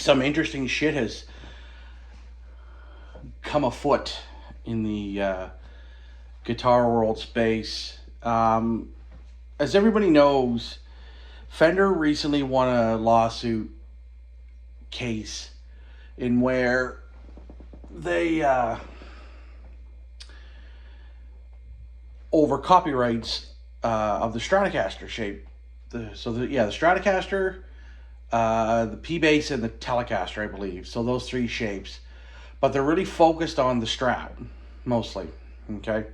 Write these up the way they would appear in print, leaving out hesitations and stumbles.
some interesting shit has come afoot in the guitar world space. As everybody knows, Fender recently won a lawsuit case in where they over copyrights of the Stratocaster shape. The Stratocaster, the P-Bass, and the Telecaster, I believe. So those three shapes. But they're really focused on the Strat, mostly. Okay?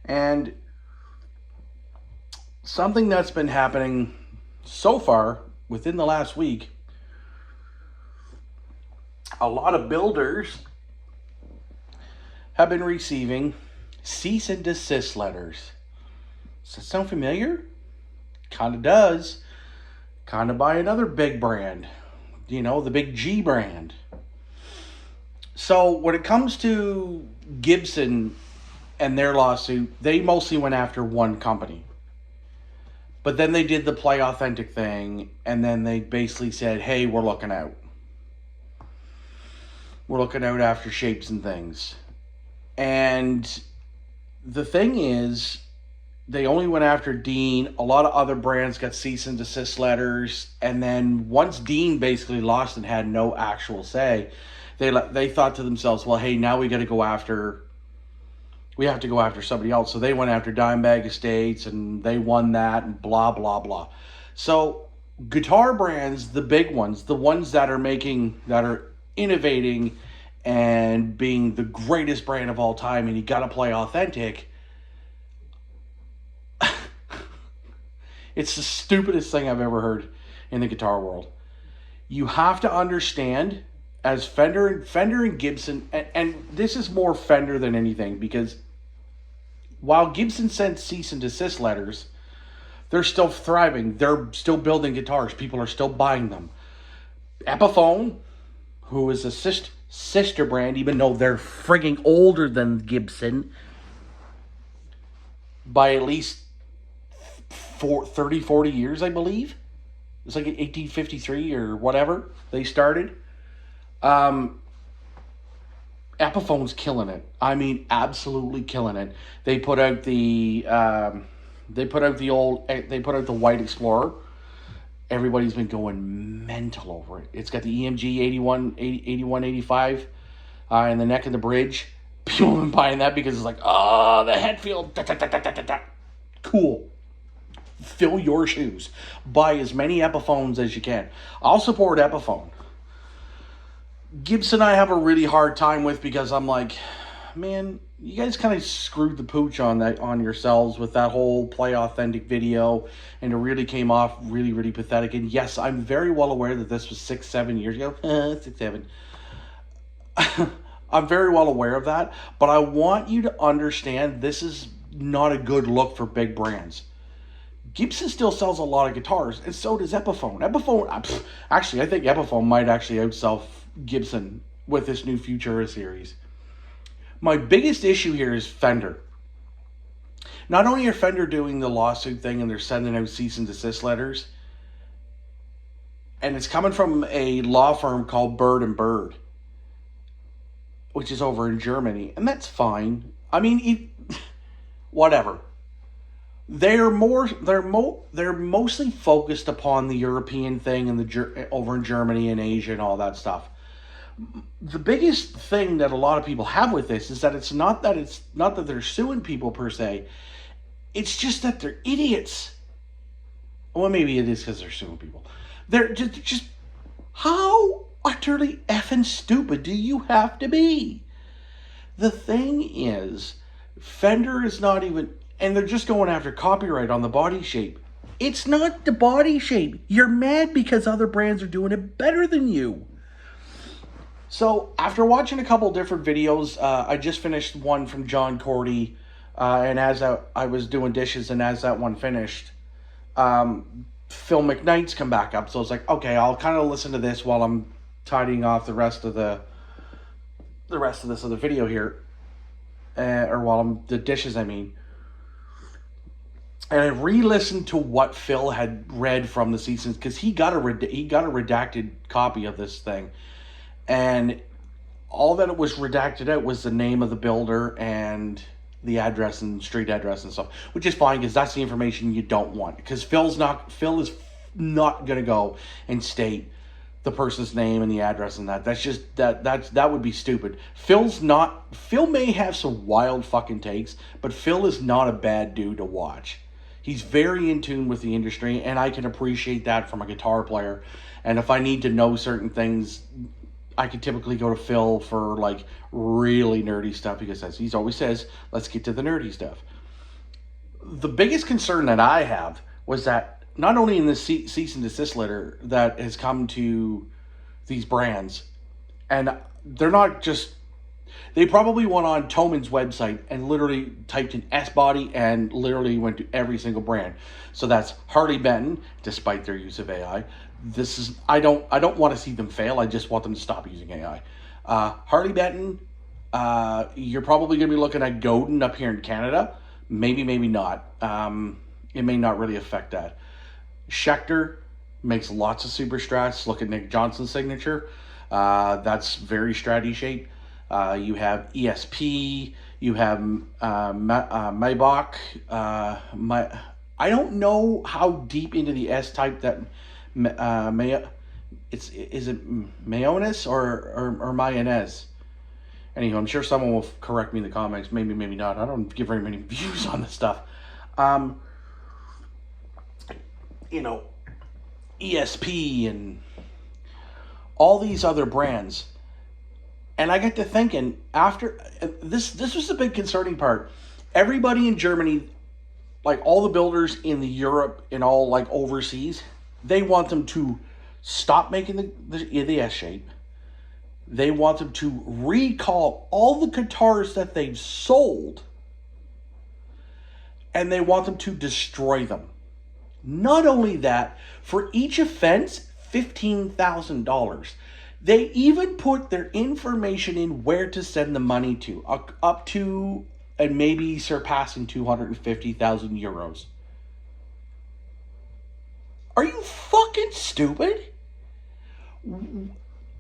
And something that's been happening so far, within the last week, a lot of builders have been receiving cease and desist letters. Does that sound familiar? Kind of does. Kind of by another big brand. You know, the big G brand. So when it comes to Gibson and their lawsuit, they mostly went after one company. But then they did the Play Authentic thing, and then they basically said, hey, we're looking out. We're looking out after shapes and things. And the thing is, they only went after Dean. A lot of other brands got cease and desist letters. And then once Dean basically lost and had no actual say, they thought to themselves, well, hey, now we have to go after somebody else. So they went after Dimebag Estates, and they won that, and blah, blah, blah. So guitar brands, the big ones, the ones that are innovating and being the greatest brand of all time, and you got to play authentic. It's the stupidest thing I've ever heard in the guitar world. You have to understand, as Fender and Gibson, and this is more Fender than anything, because while Gibson sent cease and desist letters, they're still thriving. They're still building guitars. People are still buying them. Epiphone, who is a sister brand, even though they're frigging older than Gibson by at least 40 years, I believe. It's like 1853 or whatever they started. Epiphone's killing it. I mean, absolutely killing it. They put out the White Explorer. Everybody's been going mental over it. It's got the EMG 8185 in the neck of the bridge. People have been buying that because it's like, oh, the head feel. Da, da, da, da, da, da. Cool. Fill your shoes. Buy as many Epiphones as you can. I'll support Epiphone. Gibson I have a really hard time with, because I'm like, man, you guys kind of screwed the pooch on yourselves with that whole Play Authentic video, and it really came off really, really pathetic. And yes, I'm very well aware that this was 6-7 years ago. 6-7. I'm very well aware of that, but I want you to understand this is not a good look for big brands. Gibson still sells a lot of guitars, and so does Epiphone. Actually, I think Epiphone might actually outsell Gibson with this new Futura series. My biggest issue here is Fender. Not only are Fender doing the lawsuit thing and they're sending out cease and desist letters, and it's coming from a law firm called Bird and Bird, which is over in Germany, and that's fine. I mean, whatever. They're mostly focused upon the European thing and over in Germany and Asia and all that stuff. The biggest thing that a lot of people have with this is that it's not that they're suing people per se. It's just that they're idiots. Well, maybe it is because they're suing people. They're just how utterly effing stupid do you have to be? The thing is, Fender is not even, and they're just going after copyright on the body shape. It's not the body shape. You're mad because other brands are doing it better than you. So after watching a couple different videos, I just finished one from John Cordy, and as I was doing dishes, and as that one finished, Phil McKnight's come back up. So I was like, okay, I'll kind of listen to this while I'm tidying off the rest of this other video here, or while I'm the dishes, I mean. and I re-listened to what Phil had read from the seasons, because he got a redacted copy of this thing, and all that it was redacted out was the name of the builder and the address and street address and stuff, which is fine because that's the information you don't want. Because Phil is not gonna go and state the person's name and the address and that. That's just that would be stupid. Phil may have some wild fucking takes, but Phil is not a bad dude to watch. He's very in tune with the industry, and I can appreciate that from a guitar player. And if I need to know certain things, I can typically go to Phil for like really nerdy stuff, because as he always says, let's get to the nerdy stuff. The biggest concern that I have was that not only in the cease and desist letter that has come to these brands, and they're not just, they probably went on Toman's website and literally typed in S-Body and literally went to every single brand. So that's Harley Benton, despite their use of AI. This is, I don't want to see them fail. I just want them to stop using AI. Harley Benton, you're probably going to be looking at Godin up here in Canada. Maybe not. It may not really affect that. Schecter makes lots of super strats. Look at Nick Johnson's signature. That's very stratty shape. You have ESP. You have Maybach. I don't know how deep into the S type that is it Mayonnaise or mayonnaise? Anyhow, I'm sure someone will correct me in the comments. Maybe not. I don't give very many views on this stuff. ESP and all these other brands. And I got to thinking, after this was the big concerning part. Everybody in Germany, like all the builders in the Europe and all like overseas, they want them to stop making the S shape. They want them to recall all the guitars that they've sold, and they want them to destroy them. Not only that, for each offense, $15,000. They even put their information in where to send the money to, up to and maybe surpassing 250,000 euros. Are you fucking stupid?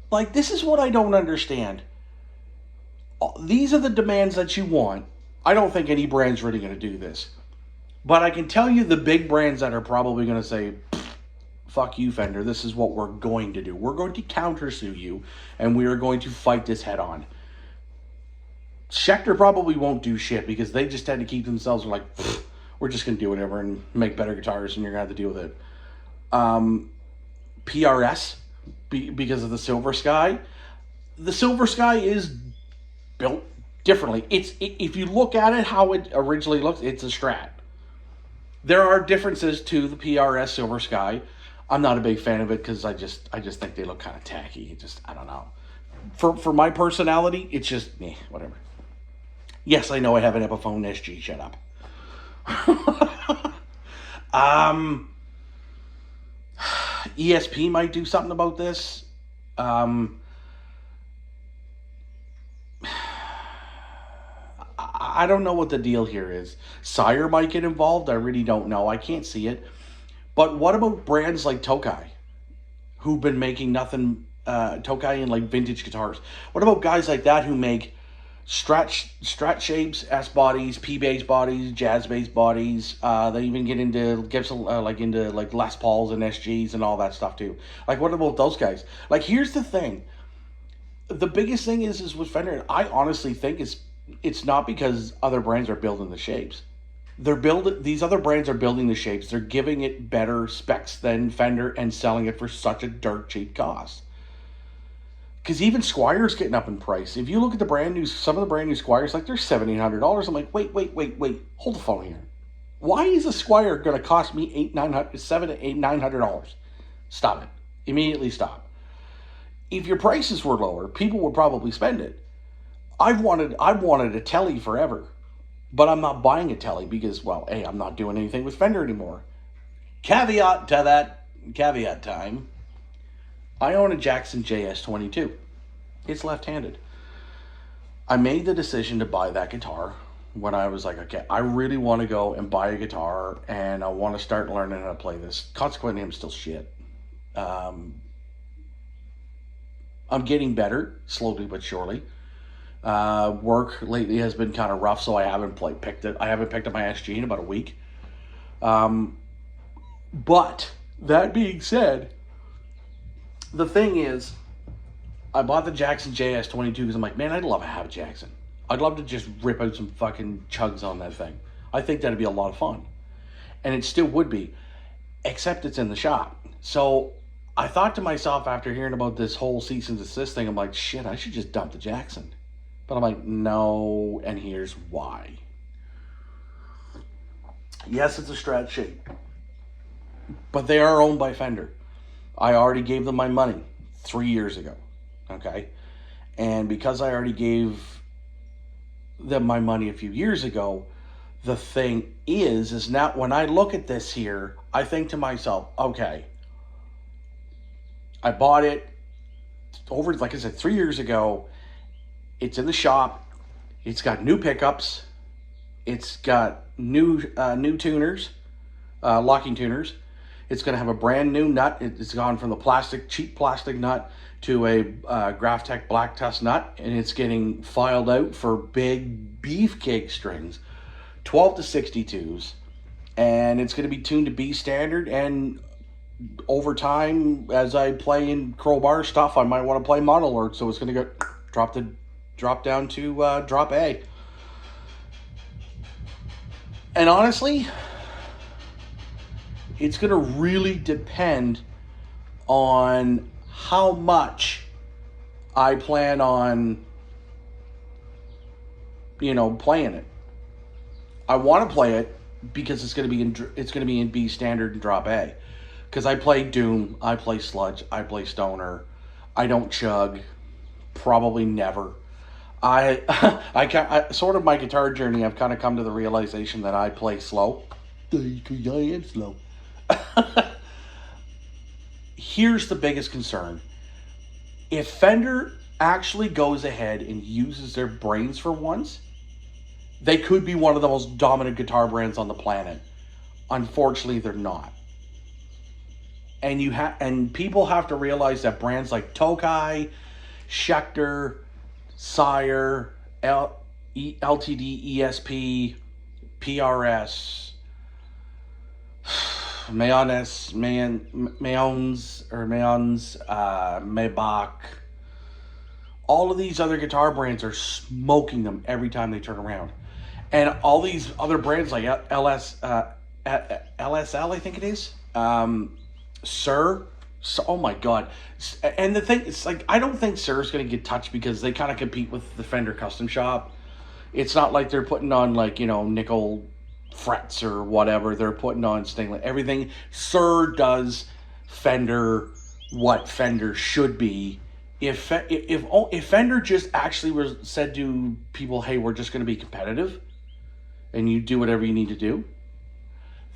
Like, this is what I don't understand. These are the demands that you want. I don't think any brand's really going to do this. But I can tell you the big brands that are probably going to say, fuck you, Fender, this is what we're going to do. We're going to countersue you, and we are going to fight this head on. Schecter probably won't do shit, because they just tend to keep themselves like, we're just going to do whatever and make better guitars, and you're going to have to deal with it. PRS, because of the Silver Sky. The Silver Sky is built differently. If you look at it how it originally looks, it's a Strat. There are differences to the PRS Silver Sky. I'm not a big fan of it because I just think they look kind of tacky. I don't know. For my personality, it's just whatever. Yes, I know I have an Epiphone SG. Shut up. ESP might do something about this. I don't know what the deal here is. Sire might get involved. I really don't know. I can't see it. But what about brands like Tokai, who've been making nothing, Tokai and like vintage guitars? What about guys like that who make Strat shapes, S bodies, P bass bodies, jazz bass bodies? They even get into Gibson, into Les Pauls and SGs and all that stuff too. Like, what about those guys? Like, here's the thing. The biggest thing is with Fender, I honestly think it's not because other brands are building the shapes. These other brands are building the shapes. They're giving it better specs than Fender and selling it for such a dirt cheap cost. Because even Squire's getting up in price. If you look at some of the brand new Squires, like they're $1,700. I'm like, wait, hold the phone here. Why is a Squire going to cost me $900? Stop it. Immediately stop. If your prices were lower, people would probably spend it. I've wanted a Telly forever, but I'm not buying a Telly because, well, A, I'm not doing anything with Fender anymore. Caveat to that, caveat time. I own a Jackson JS22. It's left-handed. I made the decision to buy that guitar when I was like, okay, I really want to go and buy a guitar and I want to start learning how to play this. Consequently, I'm still shit. Um, I'm getting better, slowly but surely. Work lately has been kind of rough, so I haven't picked it. I haven't picked up my SG in about a week. Um, but that being said, the thing is, I bought the Jackson JS22 because I'm like, man, I'd love to have a Jackson. I'd love to just rip out some fucking chugs on that thing. I think that'd be a lot of fun. And it still would be, except it's in the shop. So I thought to myself after hearing about this whole cease and desist thing, I'm like, shit, I should just dump the Jackson. But I'm like, no, and here's why. Yes, it's a strat shape, but they are owned by Fender. I already gave them my money 3 years ago, okay? And because I already gave them my money a few years ago, the thing is now when I look at this here, I think to myself, okay, I bought it over, like I said, 3 years ago. It's in the shop. It's got new pickups. It's got new tuners, locking tuners. It's going to have a brand new nut. It's gone from the cheap plastic nut to a Graphtec Black Tusk nut, and it's getting filed out for big beefcake strings, 12 to 62s, and it's going to be tuned to B standard. And over time, as I play in crowbar stuff, I might want to play mono alert, so it's going to go drop down to drop A. And honestly, it's going to really depend on how much I plan on, playing it. I want to play it because it's going to be in B standard and drop A. Because I play doom, I play sludge, I play stoner. I don't chug, probably never. I sort of my guitar journey, I've kind of come to the realization that I play slow. I am slow. Here's the biggest concern. If Fender actually goes ahead and uses their brains for once, they could be one of the most dominant guitar brands on the planet. Unfortunately, they're not. And people have to realize that brands like Tokai, Schecter, Sire, LTD, ESP, PRS, Mayonnaise, Maybach, all of these other guitar brands are smoking them every time they turn around. And all these other brands like LSL, I think it is, Sir, oh my God. And the thing, it's like, I don't think Sir's going to get touched because they kind of compete with the Fender Custom Shop. It's not like they're putting on nickel frets or whatever. They're putting on stainless, everything. Sir does Fender what Fender should be. If Fender just actually said to people, hey, we're just going to be competitive and you do whatever you need to do,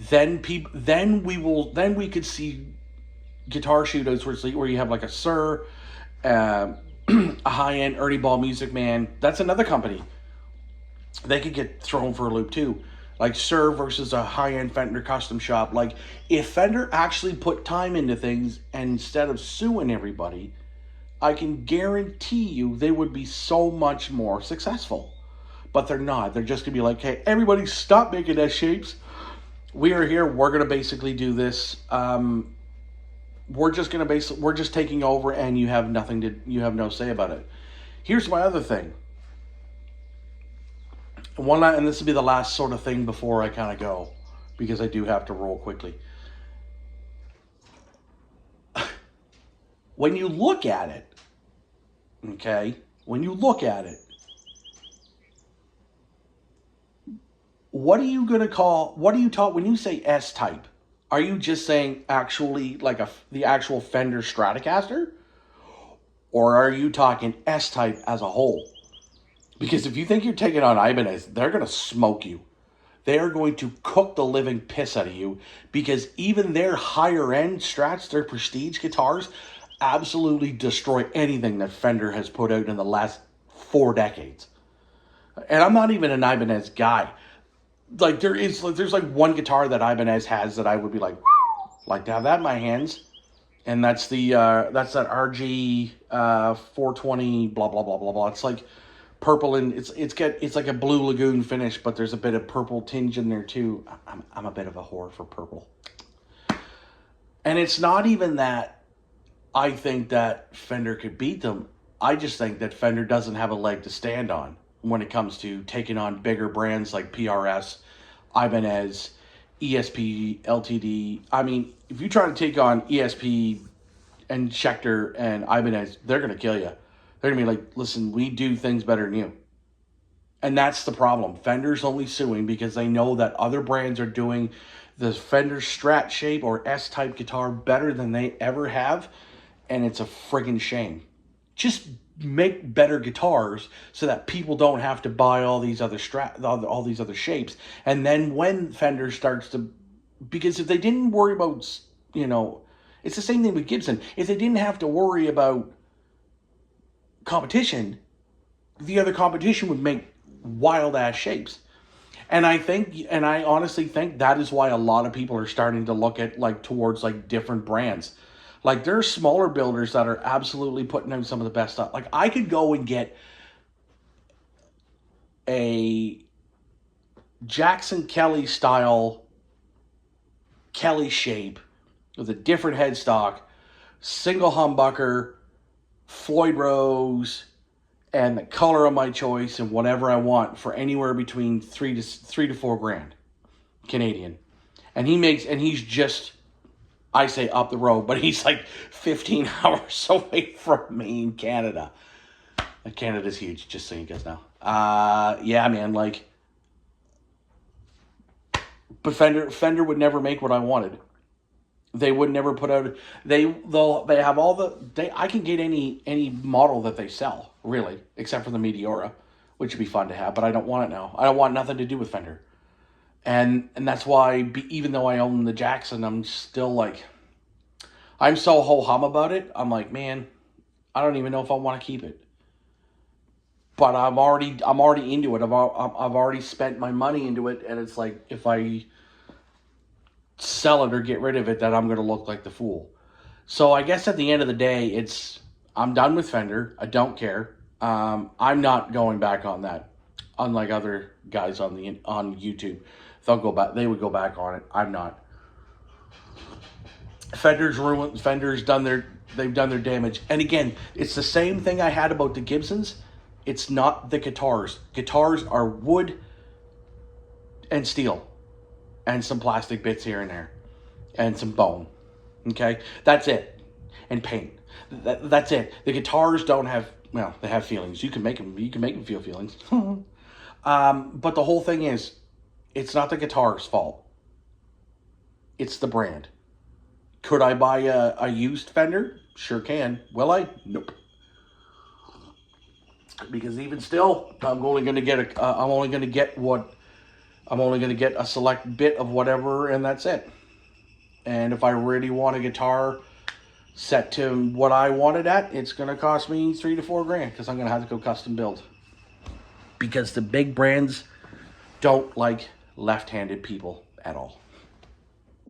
then we could see guitar shootouts where you have like a Sir, a high-end Ernie Ball Music Man. That's another company. They could get thrown for a loop too. Like Sir versus a high-end Fender Custom Shop. Like, if Fender actually put time into things and instead of suing everybody, I can guarantee you they would be so much more successful. But they're not. They're just going to be like, hey, everybody stop making S shapes. We are here. We're going to basically do this. We're just taking over, and you have no say about it. Here's my other thing. And this will be the last sort of thing before I kind of go, because I do have to roll quickly. When you look at it, okay, when you talk when you say S-type? Are you just saying actually like the actual Fender Stratocaster? Or are you talking S-type as a whole? Because if you think you're taking on Ibanez, they're going to smoke you. They are going to cook the living piss out of you, because even their higher end Strats, their prestige guitars, absolutely destroy anything that Fender has put out in the last 4 decades. And I'm not even an Ibanez guy. Like there's like one guitar that Ibanez has that I would be like to have that in my hands, and that's that's that RG 420 blah blah blah blah blah. It's like purple, and it's like a blue lagoon finish, but there's a bit of purple tinge in there too. I'm a bit of a whore for purple, and it's not even that I think that Fender could beat them. I just think that Fender doesn't have a leg to stand on when it comes to taking on bigger brands like PRS, Ibanez, ESP, LTD. I mean, if you try to take on ESP and Schecter and Ibanez, they're going to kill you. They're going to be like, listen, we do things better than you. And that's the problem. Fender's only suing because they know that other brands are doing the Fender Strat shape or S-type guitar better than they ever have. And it's a friggin' shame. Just make better guitars so that people don't have to buy all these other all these other shapes. And then when Fender starts to, because if they didn't worry about, it's the same thing with Gibson. If they didn't have to worry about competition, the other competition would make wild ass shapes. And I honestly think that is why a lot of people are starting to look at towards different brands. Like, there are smaller builders that are absolutely putting out some of the best stuff. Like, I could go and get a Jackson Kelly style Kelly shape with a different headstock, single humbucker, Floyd Rose, and the color of my choice and whatever I want for anywhere between three to $4,000 Canadian. And he's just, I say up the road, but he's like 15 hours away from me in Canada. And Canada's huge, just so you guys know. Yeah, man, but Fender would never make what I wanted. They would never put out. They have all the. I can get any model that they sell, really, except for the Meteora, which would be fun to have. But I don't want it now. I don't want nothing to do with Fender, and that's why even though I own the Jackson, I'm still I'm so ho hum about it. I'm like, man, I don't even know if I want to keep it. But I'm already into it. I've already spent my money into it, and it's like if I sell it or get rid of it, that I'm going to look like the fool. So I guess at the end of the day, I'm done with Fender. I don't care. I'm not going back on that. Unlike other guys on YouTube, they would go back on it. I'm not. Fender's ruined. They've done their damage. And again, it's the same thing I had about the Gibsons. It's not the guitars. Guitars are wood and steel and some plastic bits here and there and some bone. Okay? That's it. And paint. That's it. The guitars don't have, well, they have feelings. You can make them feel feelings. But the whole thing is, it's not the guitar's fault. It's the brand. Could I buy a used Fender? Sure can. Will I? Nope. Because even still, I'm only going to get a select bit of whatever, and that's it. And if I really want a guitar set to what I want it at, it's going to cost me $3,000 to $4,000 because I'm going to have to go custom build. Because the big brands don't like left-handed people at all.